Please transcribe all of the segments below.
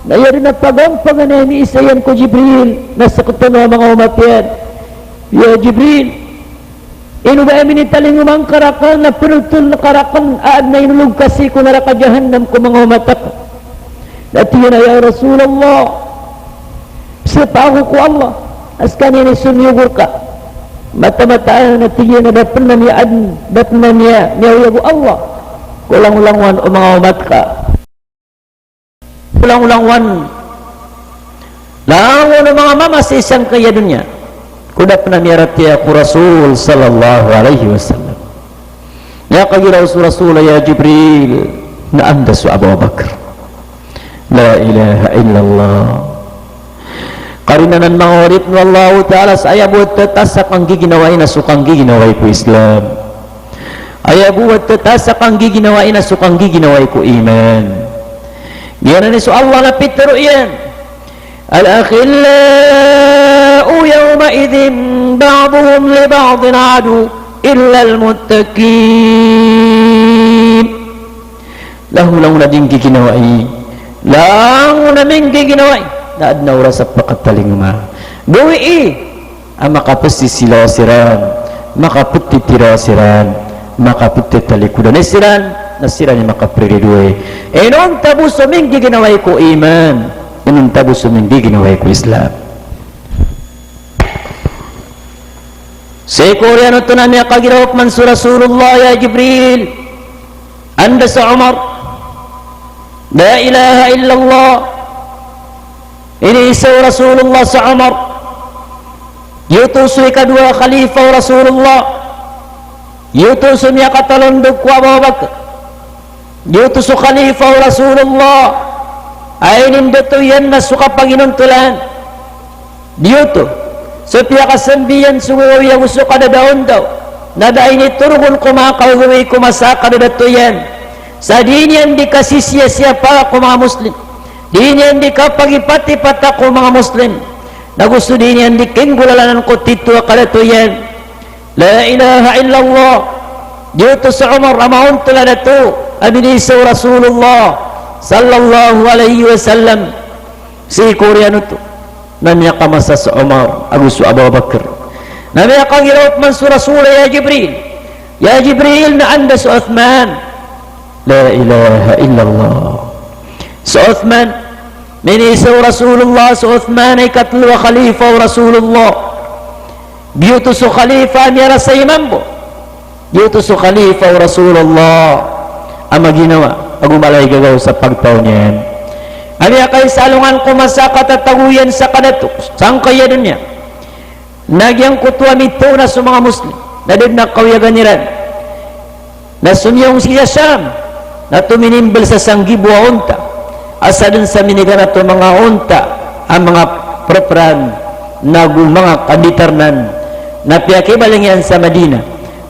na yari nagpagampangan na iniisayan ko Jibril na sa katano mga umat yan. Ya Jibril, ino ba amin italing umang karakan na pinutol na karakan aad na inulog kasi ko naraka jahannam ko mga umat ako. Dati na ya Rasulullah, sa tahu ko Allah, as kanina sunyugur ka, mata-mataan na tiyan na dapat na niya dapat na niya niyaw Allah, kulang-ulangwan o mga umat ka. Ulang-ulangwan lango ng mga mama sa isang kaya dunya kuda penamiyarati aku Rasul sallallahu alaihi wasallam ya kagira Rasul ya Jibril na anda su Abu Bakar la ilaha illallah karinanan mga urip ng Allah ta'ala sa ayabuat tatasak ang giginaway na sukang giginaway ko Islam ayabuat tatasak ang giginaway na sukang giginaway ko iman. Yan ni so Allah na pitero yan. Al-akhillau yawma idhin ba'duhum li ba'din adu illa al-muttaqin. Lahu na din giginaway. Lahu na din giginaway. Daad na oras sa pakataling ma. Gawi ang makapasisilaw-siran, makaputitiraw-siran, makaputitalikudanissiran, nasira niya makapriridwe. Nung tabos suminggi ginaway ko iman, nung tabos suminggi ginaway ko Islam. Sa Koreano ito na niya kagiraw man sa Rasulullah ya Jibril, anda sa Umar, la ilaha illallah, ini isa Rasulullah sa Umar, yutusoy kadua Khalifa Rasulullah, yutusoy niya katalondog ko Abu Bakar, yutuso Khalifa Rasulullah ay nindato yan na suka Panginuntulan diyuto so piya kasambiyan sugawi ang uso kada daon daw na dahin iturgon kumakawaway kumasaka na dato yan sa di niyan di kasisya siya pa ako mga Muslim di niyan di kapagipati-pata ko mga Muslim na gusto di niyan di kinggulalanan ko titwa kada to yan la ilaha illallah diyuto sa Umar amahuntulan na to Abilisa Rasulullah sallallahu alaihi wasallam si Koreano to namanya kamasa sa Umar Abu Abu Bakar namanya kagirot man sa Rasul ya Jibril na anda sa Uthman la ilaha illallah sa Uthman minisa Rasulullah sa Uthman ay katluwa Khalifa Rasulullah biyuto sa Khalifa niya sa imambo biyuto sa Khalifa Rasulullah ang maginawa agumalay gagaw sa pagtaw niyan ani akay salungan kumasakat at taguyan sa kanato saan kaya dun niya nagyang kutwa mito na sa mga Muslim na din na kawiyagan niran na sumiyong siya Syam na tuminimbal sa sanggibwa unta asa dun sa minigan na mga unta ang mga propran na mga kanditarnan na piyakibaling yan sa Madina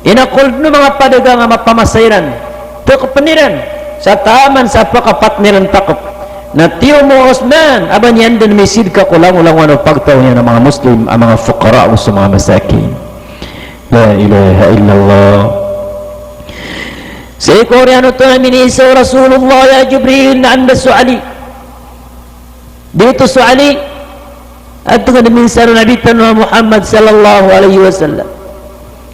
inakold no mga padagang nga mapamasayran tukapaniran sa taman sa pakapat nilang takop na tiyo mo Osman aban yan din misid ka kulang-ulang wano pagtaw niya ng mga Muslim ang mga fukara o sa mga masakin la ilaha illallah sa Koreano ito na minisa Rasulullah ya Jibril na anda su Ali dito su Ali at ito na minsa na nabitan wa Muhammad sallallahu alaihi wasallam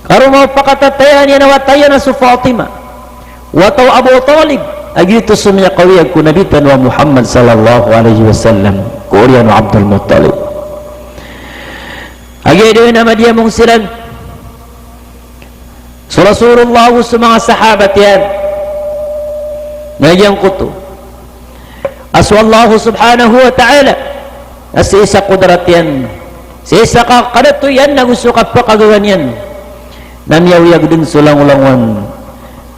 karon mo pakatatayan niya na watayan na su Fatima wataw Abu Talib agito sumya kawiyag ko nabitan wa Muhammad sallallahu alaihi wasallam Koreano Abdul Muttalib agido na madya mong siran so Rasulullah sa mga sahabat yan nagyang kuto aswallahu subhanahu wa ta'ala sa isa kudrat yan sa isa kakadato yan na gusto ka pakagawan yan namiyawiyag din sulang-ulangan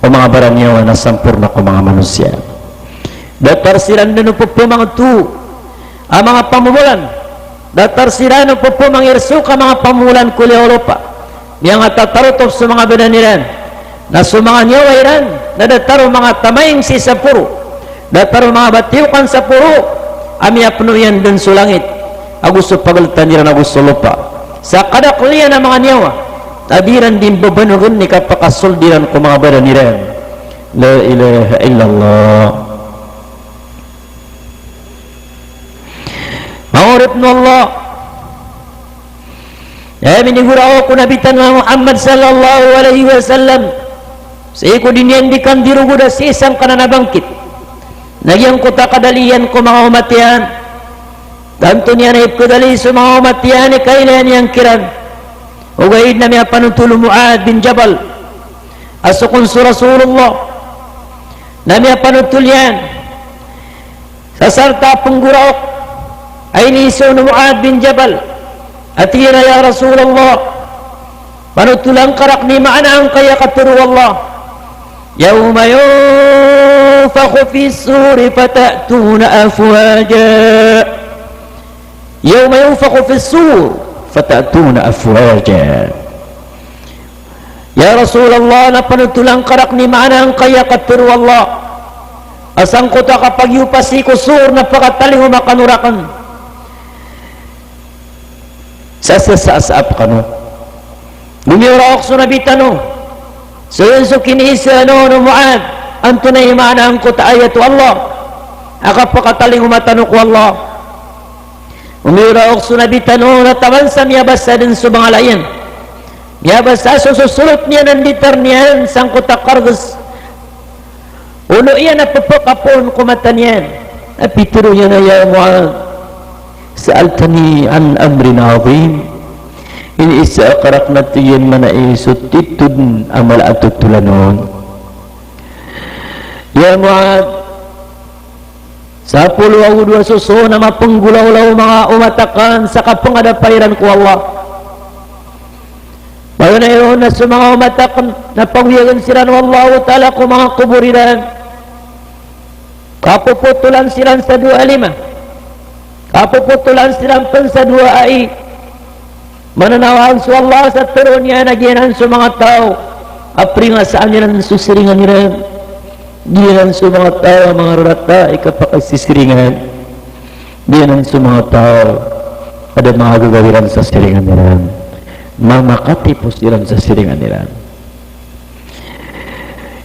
o mga baranyawan na sampurna ko mga manusia datar siran na po mga tu ang mga pamumulan datar siran na po mga irso ka mga pamumulan kuli Europa niya nga tatarutop sa mga bananiran na sa mga nyawairan na dataro mga tamaying si sapuro dataro mga batiukan sa puro ami apno yan dun sa langit agusto pagaltan nila na gusto lupa sa kadaklian ng mga nyawa tabiran din babanugan ni kapakasoldiran ko mga baraniran la ilaha illallah urip no Allah minigurao ko nabitan nga Muhammad sallallahu alaihi wasallam sa iko dinyandikan diruguda sa isang kananabangkit nagyang kuta kadalian ko mga umatian tanto niya na ipkudali sa mga umatian kailan niyang kiran ugaid na miya panutulo Muad bin Jabal asukun sa Rasulullah na miya panutulyan sa sarta pengguraok ay niso na Muad bin Jabal at hira ya Rasulullah panutulang karak ni maanang kaya katuru Allah yawma yunfakhu fi suri fatatuna afwaja yawma yunfakhu fi sur fatatuna afwaja ya Rasulullah na panutulang karak ni maanang kaya katuru Allah asang kota kapag yupasi kusur na pakataling umakanurakan sasasaasap ka no gumiuraok so nabitano so yun so kinisa no Muad ang tunay maanang kota ayatu Allah akapakataling umatano ko Allah gumiuraok so nabitano natawan sa miyabasa din sa mga layan miyabasa so susulot niya nanditar niyan sang kota kargas ulo iyan na papakapon kumatan yan napitiro niya na ya Muad sa'altani an amrin azim ini isa karak na tiyan manaisot titun amal atutulanon ya Muad sa puluwaw dua suso na mapanggulaw-law mga umatakan sa kapangadapairan ko Allah bayo na yun na sa mga umatakan na pangwiyagan sila ng Allah ta'ala ko mga kuburiran kapuputulan sila sa 2-5 kapuputulan silang sa 2 ay mananawahan sa Allah sa turon niya nagyanan sa mga tao apri nga saan niya susiringan nila diyanan sa mga tao mga rata ikapakasisiringan diyanan sa mga tao ada mga gagawiran sa siringan nila mamakatipos nila sa siringan nila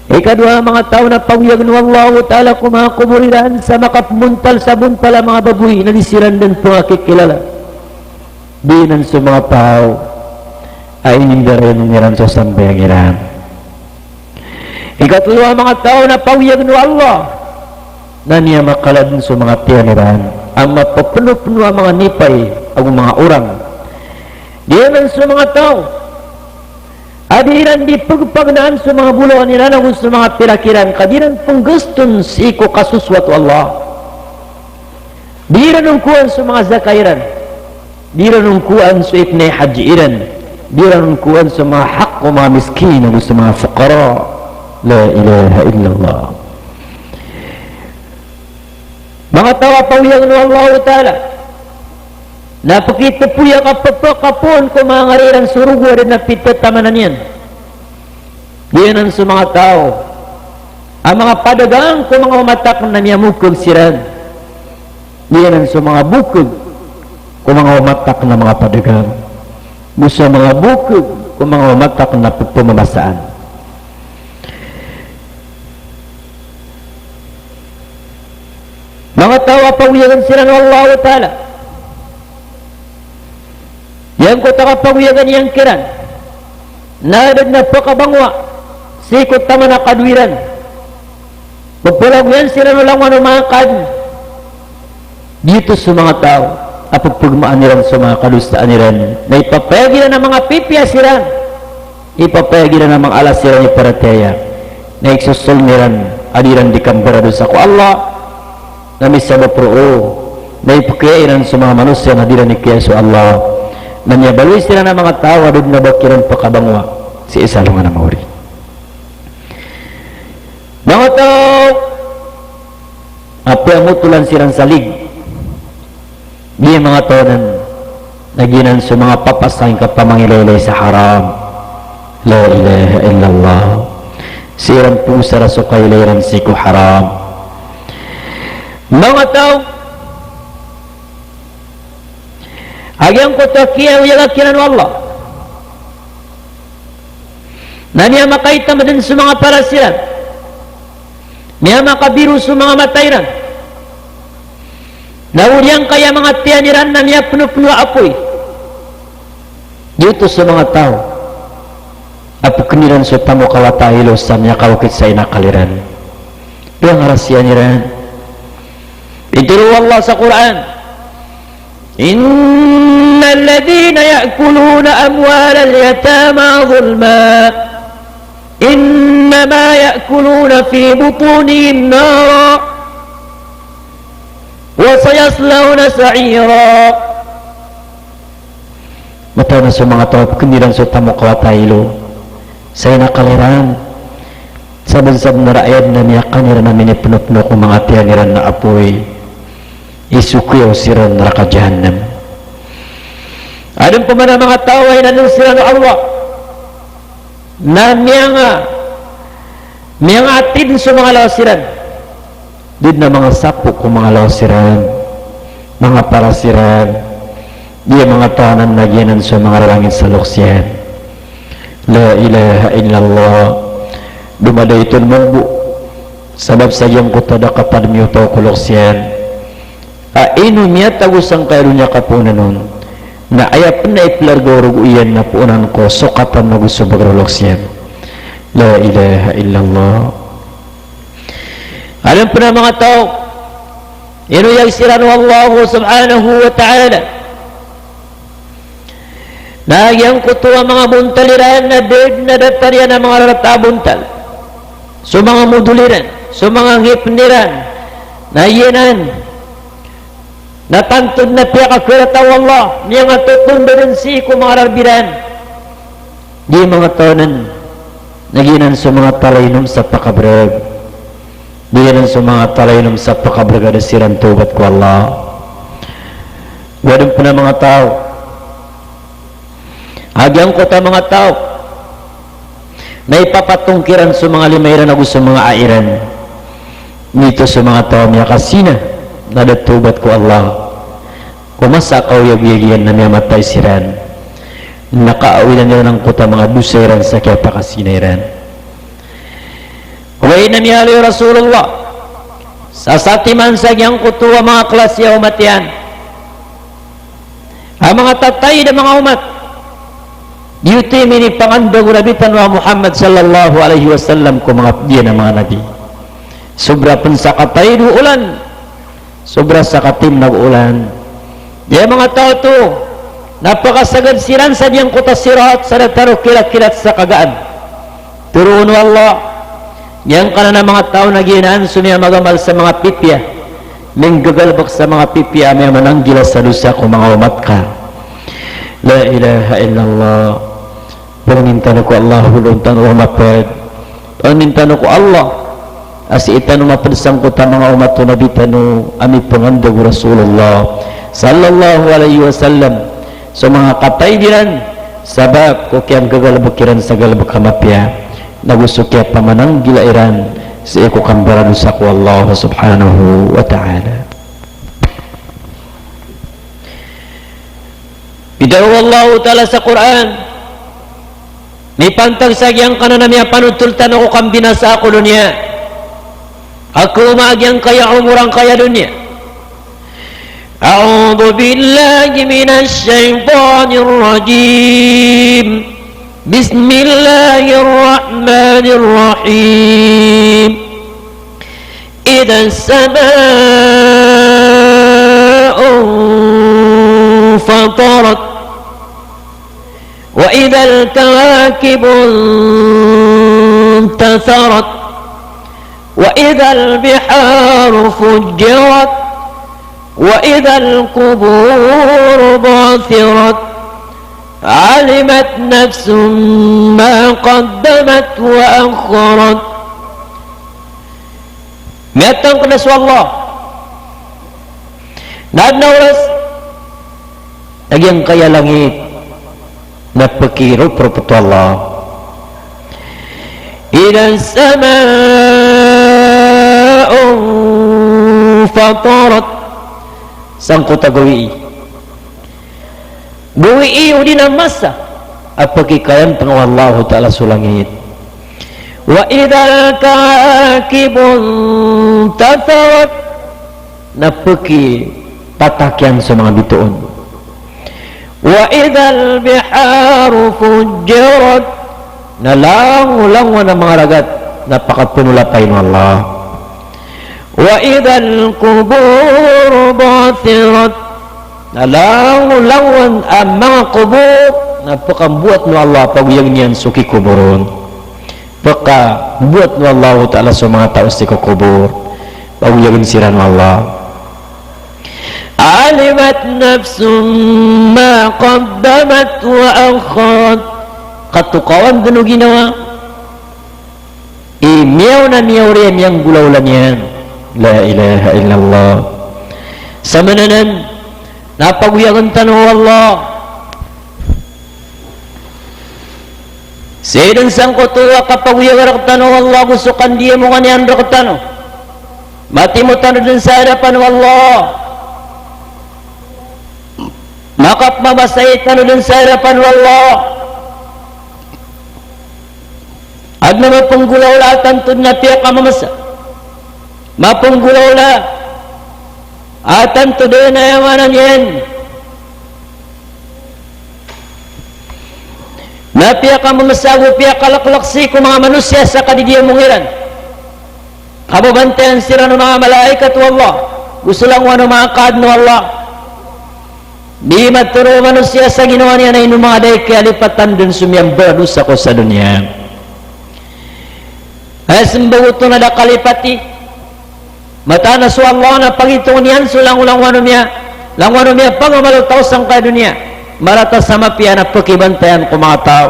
ikadua mga tao na pawiyag ng Allah ta'ala kung mga kuburiran sa makapuntal sa buntala mga babuy na disiran din po akikilala dinan sa mga tao ay inindarin niran sa sambayang iran ikatulwa mga tao na pawiyag ng Allah na niya makalad sa mga tiyaniran ang mapapuno-puno ang mga nipay ang mga orang dinan sa mga tao adiran di pagpagnaan sa mga buluan nila na sa mga pirakiran kadiran penggustun si iko kasuswatu Allah diran ungkuan sa mga zakairan diran ungkuan sa itnay hajiran diran ungkuan sa mga hak o mga miskin o sa mga fuqara la ilaha illallah mga tawa pawiyang ng Allah ta'ala napakita po yung kapapakapon kung mga ngarirang surugo rin na pitatamanan yan diyanan sa mga tao ang mga padagang kung mga umatak na niya mukog siran diyanan sa mga bukog kung mga umatak na mga padagang sa mga bukog kung mga umatak na pumamasaan mga tao pawiyagan sila ng Allah ta'ala yang ko takapawiyagan yang kiran nadag na pakabangwa sikot tama na kadwiran pagpalagyan sila no lang mga kad dito sa mga tao apagpagmaan niran sa mga kalustaan niran na ipapayagi na ng mga pipya sila ipapayagi na ng mga alas sila ni parateya na iksusol niran adiran di kambarado sa ko Allah na misabapro na ipakairan sa mga manusia na adiran ni Kiyaso Allah nanyabaluy sila ng mga tao adod na bakiran pakabangwa si isa lang na mauri mga tao apa ang mutulan silang salig di mga tao naginan sa mga papasang kapamangilay sa haram la ilaha illallah siram pusa rasukay layran siku haram mga tao agyang kutakiya uyagakinan Allah na niya makaita din sa mga parasiran niya makabiru sa mga matayran Nauliang kaya mga tianiran na niya penuh-penuh apoy. Diutus sa mga tao. Apo keniran sa tamu kalatahilo sa niya kaukit sa inakaliran. Yang rahasia niran. Itu Allah sa Quran. Innal ladhina ya'kuluna amwalal yatama zulma innama ya'kuluna fi butunihim nara wa sayaslawna sa'ira. Mataw na sa mga tao keniran sa tamu kalatahilo sa inakaliran. Sabad-sab na rakyat na niya kanira namin ipunupno kung mga tiyangiran na apoy isukuyaw siran neraka jahannam. Adun pa man mga tao ay nanusiran ng Allah na miyang atin sa mga lawasiran din na mga sapo kung mga lawasiran, mga parasiran, di mga tahanan nagyanan sa mga rarangin sa luksyan. La ilaha illallah. Dumaday ito mungbu sabab sayang ko tada kapad miyo tao kuluksyan inu miya tagusang kayo niya kapunan nun na ayap na iplargorog uyan na puunan ko sukatan na gusto bagruluksyan. La ilaha illallah. Alam po na mga tao inu yagsirano Allah subhanahu wa ta'ala nagyang kutuwa mga buntaliran na dead na datarya na mga ratabuntal so mga moduliran, so mga ngipniran na yenan natantod na piya kakirataw Allah niya nga tutundaran si ko mga rarbiran di mga taonan naginan sa mga talaynom sa pakabrag di yanan sa mga talaynom sa pakabrag ada siran tubat ko Allah. Wadang po na mga tao agyang ko ta mga tao na ipapatungkiran sa mga limayran na gusto mga airan nito sa mga tao niya kasina na natubat ko Allah kumasakaw yag-yagian na niya matay siran nakaawilan nila ng kuta mga dusairan sa kaya pakasinairan kuwain na niya aliyo Rasulullah sa satiman sa giyang kutuwa mga klasya umatian ang mga tatay na mga umat yuti mini pangandang urabitan wa Muhammad sallallahu alaihi wasallam ko mga diyan ng mga nabi sobra pun sa katay ulan sobra sa katim nag-ulan diya mga tao to napakasagad siran sa diyang kutas sirat sa nataro kilat-kilat sa kagaan turuan Allah yang kana na mga tao na ginaan sumiya magamal sa mga pipya ning gagalbak sa mga pipya may mananggila sa lusa ko mga umat ka. La ilaha illallah. Pangintano ko Allah huluntan o mapad. Pangintano ko Allah asi itano mapadsang ko ta mga umat na bitano ami pangandag Rasulullah sallallahu alaihi wasallam so mga katay diran sabab ko kiyang gagalbakiran sa galbak kamapya nagusto kaya pamanang gilairan sa iko kambaran sa ko Allah subhanahu wa ta'ala. Bidaw Allah ta'ala sa Quran may pantag sa giyang kananamya panutultan ako kang binasa ako dunya aku maagyang kaya umurang kaya dunya. A'udhu billahi minash shaytanir rajim. Bismillahirrahmanirrahim. Idha as-sama'u fatarat wa idha al-kawakibu intatharat وإذا البحار فجرت وإذا القبور بعثرت علمت نفس ما قدمت وأخرت. Miatang kenas Allah na oras nagyang kaya langit na pagkiro propito Allah ila sama'u fatarat sangkuta gawi udi na masa apagikayan pangawallahu ta'ala sulangit wa idhal kakibun tatharat napaki tatakyan sa mga bituon. Wa idhal biharu fujjarat, nalangulang ng mga ragat, napakapunulapay ng Allah. Wa idhal kubur bathirat, nalangulang ang mga kubur, napakambuat ng Allah paguyang niyan suki kuburun. Pagkabuat ng Allah Ta'ala sa mga tao sa kubur, paguyagin sila ng Allah. Alimat nafsum ma qaddamat wa akharat, katukawan dunu ginawa, miyaw na miyaw rin yung gulaulan yan. La ilaha illallah. Sa mananan, napaguyagan tanong Allah, Sayyidun sangkutuwa kapaguyagan tanong Allah, gustukan dia mo kanyan tanong, mati mo tanong dun sa hadapan ng Allah, makap mamasay tanong dun sa hadapan ng Allah. At na mapunggulaw la tantun na tiyak ka mamasa, mapunggulaw la at tantun doon na yawanan yan, na tiyak ka mamasago, tiyak kalaklaksi ko mga manusia sa kadidiyan mong iran, kababantayan sila ng mga malaikat wa Allah, gusto lang wano mga kaad no Allah, di maturo manusia sa ginawa niya na inong mga day kalipatan dun sumiyambra doon sa ko sa dunya. Ay sembagot na da kalipati mata na su Allah na pagitong niyan sulang ulang wano niya pangamalutaw sang ka dunia marata sama piya na pakibantayan ko mga tao.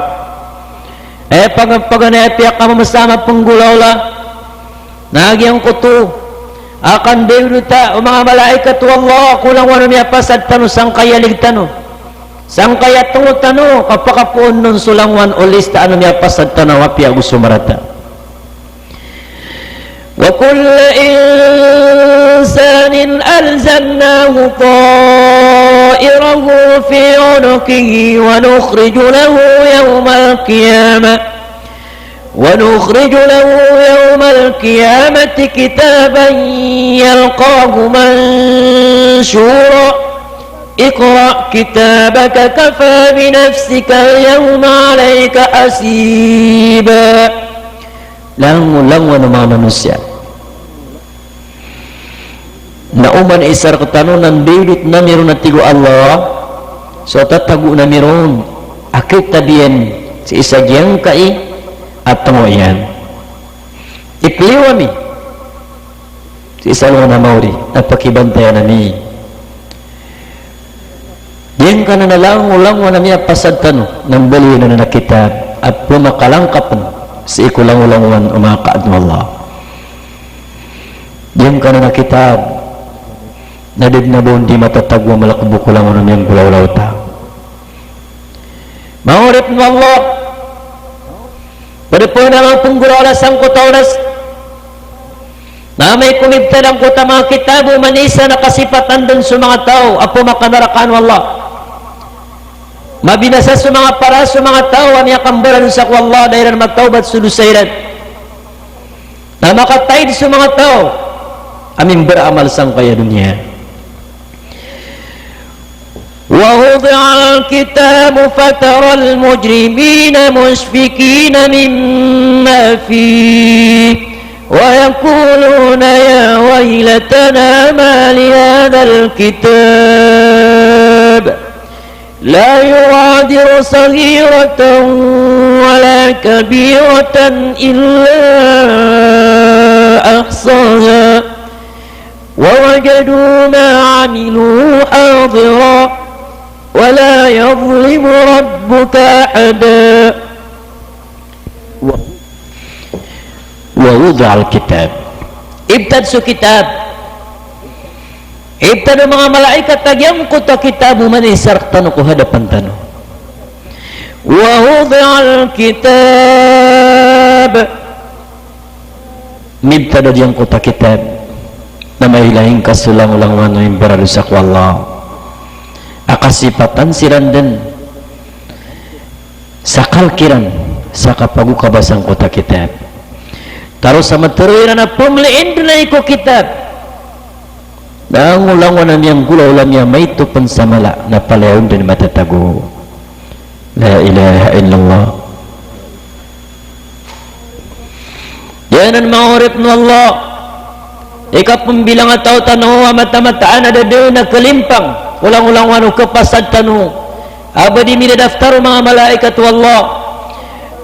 Pagana piya ka mamasama panggulaw la nagyang kuto akan dewduta o mga malaikat Allah kulang wano niya pasad tano sang kayalig tano sang kaya tungo tano kapakapuon nun sulangwan o lista ano niya pasad tano wapiya gusto marata. وَكُلَّ إِنسَانٍ أَلْزَمْنَاهُ طَائِرَهُ فِي عُنُقِهِ وَنُخْرِجُ لَهُ يَوْمَ الْقِيَامَةِ كِتَابًا يَلْقَاهُ مَنشُورًا اقْرَأْ كِتَابَكَ كَفَى بِنَفْسِكَ الْيَوْمَ عَلَيْكَ حَسِيبًا. Langulang ng mga manusia na uman isar katanunan bilit na meron na tigo Allah, so tatago na meron akit tabiyan si isagyang kai at tungoyan ikliwami si isalwa na mauri at pakibantayan na ni diyan ka na nalangulang na niya pasad tano ng bali na nakitab at pumakalangkapan si ikulang-ulangan umakaad ng Allah. Diyan ka na nakitab na dibnabon di matatagwa malakabukulang unang yung gulaw-law ta. Maurip ng Allah pada po na mga punggulaw sang kutaulas na may kumibta ng kuta mga kitabo manisa na kasipatan dun sa mga tao apo makanarakan ng Allah. Mabinasa sa mga para sa mga tao ang yakambaran sa Allah dahil magtaubat sulusairan na makataid sa mga tao amin beramal sang kaya dunia. Wa wudi'a al-kitabu fatara al-mujrimina mushfikina mimma fihi wa yaquluna ya waylatana ma li hadha al-kitab لا يغادر صغيرة ولا كبيرة إلا أحصاها ووجدوا ما عملوا حاضرا ولا يظلم ربك أحدا. ووضع الكتاب ابتدأ كتاب ibta ng mga malaikat tagyang ko ta kitabu manisar tano ko hadapan tano wa wudi'al kitab mibta dadyang ko ta kitab na may lahing kasulang-ulang wano yung baralusak wallah akasipatan sirandan sa kalkiran sa kapagukabasang ko ta kitab taro sa maturuin na pumliin doon na iko kitab Nangulangan yang gulaw lang niya may tupan sa mala na palayon din matatago. La ilaha illallah. Yan ang mga urip ng Allah. Ikapambilang at tao tanaw mata-mataan na dadaw na kalimpang ulang-ulang wano kapasad tanaw abadi minadaftar mga malaikat wallah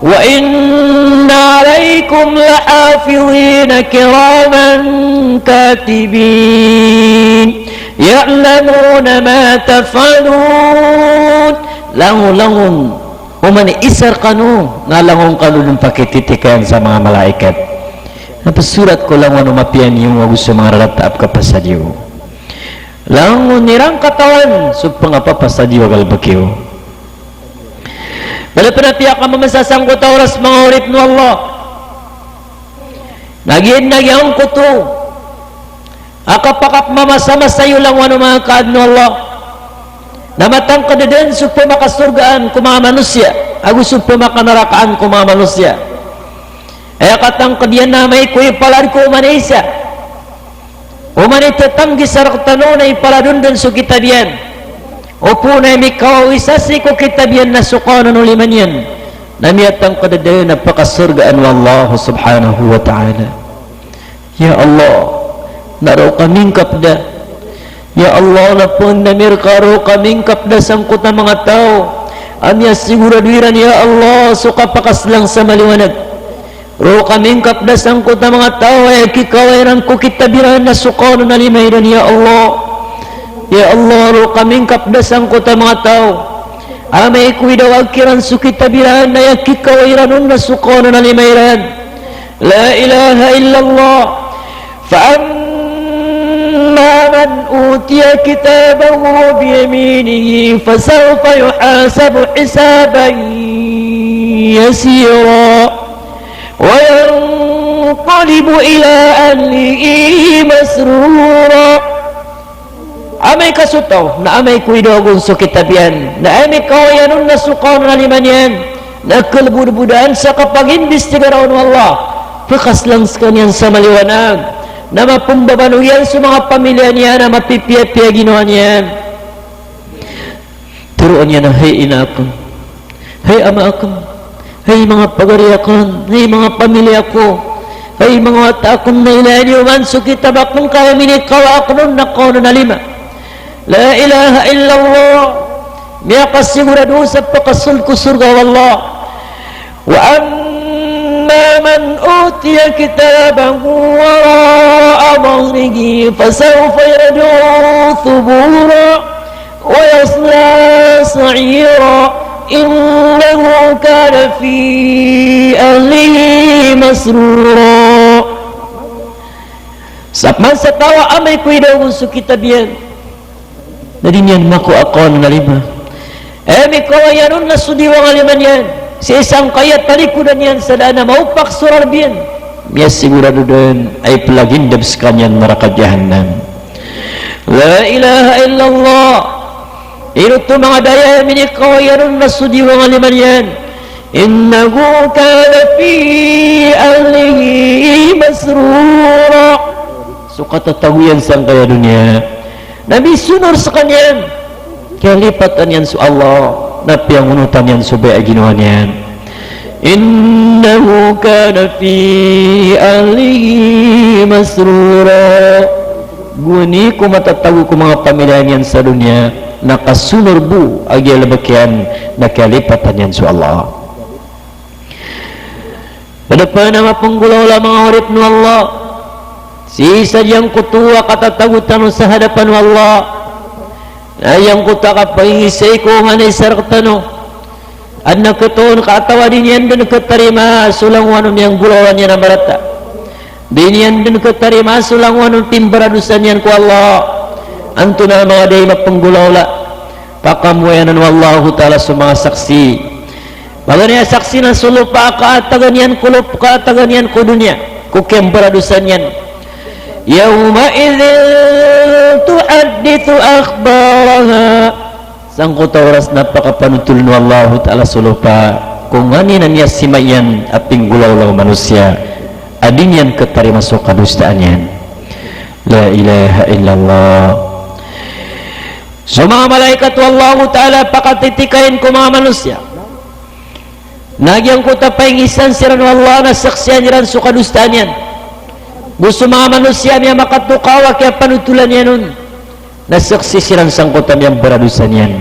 wa inna alaykum lahafidhina kiraman katibin ya'lamuna ma tafalun langun-langun umani isar kanu ngalangon kanu ng pakititikan sa mga malaikat. Napasurat ko lang ano mapian yung gusto mga rataap kapasadyo. Lang nirang katawan supang apapasadyo galbakyo. Bala panatiya ka mamasasangkot oras mga urit no Allah. Nagyan ko to. Akapakap mamasama sayo lang ano mga kaad no Allah. Namatang ka na din supang makasurgaan ko mga manusya. Agus supang makanarakaan ko mga manusya. Ay katang kadiyan na may kuy palad ko umanisa umanitatanggi sarak tanong na ipaladun dun so kitabiyan upo na imikaw isasi ko kitabiyan na sukanan uliman yan namiyatang kadadayon na pakasurgaan wallahu subhanahu wa ta'ala. Ya Allah naro kaming kapda Ya Allah na po namir karo kaming kapda sangkot na mga tao amya siguraduiran Ya Allah suka pakas lang sa maliwanag ro kaming kapdas ang kuta mga tao ay kikawairan ko kitabiran na sukaw na limayran Ya Allah ro kaming kapdas ang kuta mga tao amay kuwi daw agkiran su kitabiran na kikawairan na sukaw na limayran la ilaha illallah fa amma man utiya kitabahu biyaminihi fasawfa yuhasabu hisaban yasira وينقلب إلى أهله مسرورا amay kasutaw na amay kuidogon so kitabian na amay kawayanun na sukaw na liman yan na kalbudbudaan sa kapag-imbestigaraw ng Allah pakas lang sa kanyan sa maliwanag na mapumbabano yan sa mga pamilya niya na mapipiya-piya ginawa niyan turuan niya na hay ina akong hay ama akong hay mga pagariakan, hay mga pamilya ko, hay mga watakon na ilaniuman, so kitabak nung kaya minikaw ako nung nakono na lima. La ilaha illallah, miya kasigurado sa pakasul kusurga wallah. Wa amma man utiya kitabahu wara'a dhahrihi fasawfa yad'u thubura wa yasla sa'ira innahu kana fi ahlihi masrura. Sapman sa tawa amay kuy daw gusto kitabiyan na din yan mako akon na lima may kawayanon na sudiwang aliman yan si isang kayat talikudan yan sa daan na maupak surarbiyan miya sigurado doon ay palagindab sa kanyan neraka jahannam. La ilaha illallah inuto mga daya minikawayanon na sudiwang aliman yan innahu kana fi ahlihi masrura so katatawian sang kaya dunia nabi sunor sa kanyan kaya lipatan yan sa Allah na piyangunutan yan sa baya ginawa niyan innahu kana fi ahlihi masrura guni ko matatago ko mga pamilya niyan sa dunia nakasunor bu agi labakyan nakalipatan yan sa Allah. Pada pa na mapanggulaw lang mga urip ng Allah si sadyang kutuwa katatagutan sa hadapan ng Allah ayang kuta kapahingisay ko nga sarktano at nakatoon katawa din yan doon katarima sulang wanon yung gulawan niya na barata din yan doon katarima sulang wanon timbaradusan yan ko Allah anto na mga day mapanggulaw la pakamuyanan wallahu ta'ala sa mga saksi baga niya saksi na sulupa kaatagan yan kulop kaatagan yan ko dunya kukembaradusan yan yawma idhin tuhaddithu akhbaraha sangkot oras napakapanutul ni wallahu ta'ala sulupa kung nganin na niya simayan at pinggulaw lang manusia adin yan katari masuk kadustaan yan La ilaha illallah. So mga malaikat wallahu ta'ala pakatitikain ko mga manusia nagyang ko tapaingisan siran wallah na saksiyan niran so kadustaan yan. Gusto mga manusia niya makatukawa kaya panutulan niya nun nasaksi siran sangkutan niyang beradusan yan.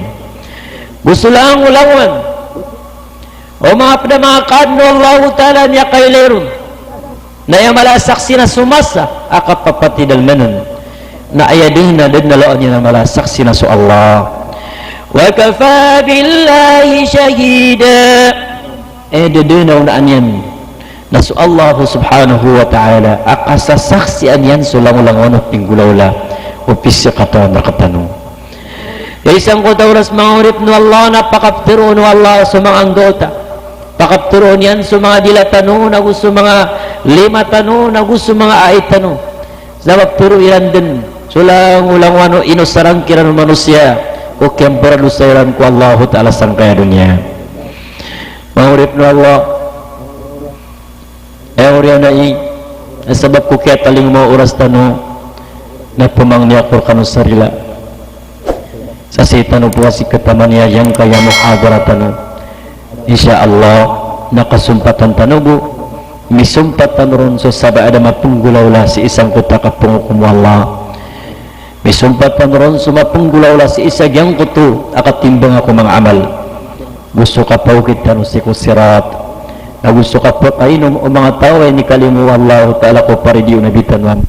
Gusto lang ulangan o mga pinamakaad no Allah ta'ala niya kay lerun na yung malasaksi na sumasa akapapatidal manon na ayadin na din naloon niya na malasaksi na so Allah wa kafa billahi shahida dedunaw na anyan na so Allah subhanahu wa ta'ala akasasaksian yan so langulangon at pinggulawla o pisikata na katanong isang ko tawras mga urip no Allah na pakaptiro no Allah sa mga anggota pakaptiro yan sa mga dilatano na gusto mga lima tano na gusto mga ait tano sa maptiro yan din sulang ulang wano inusarang kiran manusia o kempera lusairan ku Allah ta'ala sang kaya dunia mahurip na Allah uriya na nasabab ko kaya taling mo oras tano na pumang niya kur kanu sarila sa sitano po si kataman niya yang kaya muhadara tano insya Allah nakasumpatan tanubo misumpatan ron so sabay ada mapunggulawla si isang kuta kapungukum Allah misumpatan ron so mapunggulawla si isang yang kutu akatimbang ako mga amal gusto ka pa ukit tano si kusirat na gusto ka pa kainom o mga tao ay nikalimu Allah ta'ala ko paridiyo na bitanwan